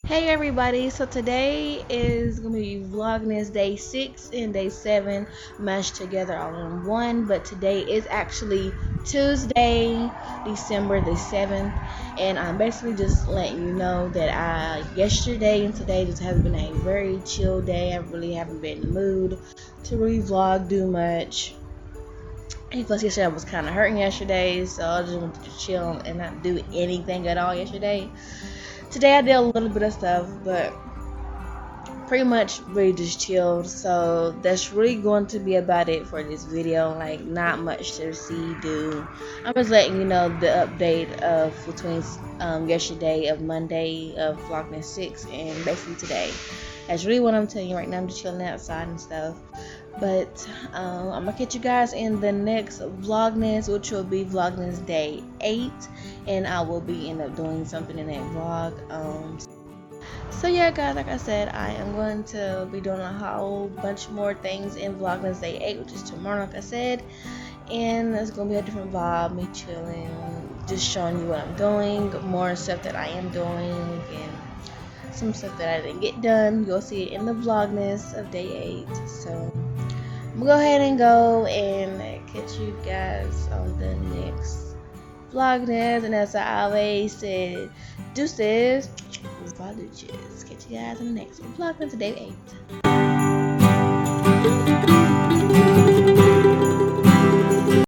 Hey everybody, so today is going to be Vlogmas day 6 and day 7 mashed together all in one, but today is actually Tuesday, December the 7th, and I'm basically just letting you know that yesterday and today just has been a very chill day. I really haven't been in the mood to really vlog, do much. And plus yesterday I was kind of hurting yesterday, so I just wanted to chill and not do anything at all yesterday. Today I did a little bit of stuff, but pretty much really just chilled. So that's really going to be about it for this video. Like, not much to see, do. I'm just letting you know the update of between yesterday of Monday of Vlogmas 6 and basically today. That's really what I'm telling you right now. I'm just chilling outside and stuff. But I'm gonna catch you guys in the next Vlogmas, which will be Vlogmas day 8, and I will be end up doing something in that vlog. So yeah guys, like I said, I am going to be doing a whole bunch more things in Vlogmas day 8, which is tomorrow, like I said. And it's gonna be a different vibe, me chilling, just showing you what I'm doing, more stuff that I am doing, and some stuff that I didn't get done. You'll see it in the Vlogmas of day 8. So I'm gonna go ahead and go and catch you guys on the next Vlogmas. And as I always said, deuces, Catch you guys in the next one. Vlogmas day 8.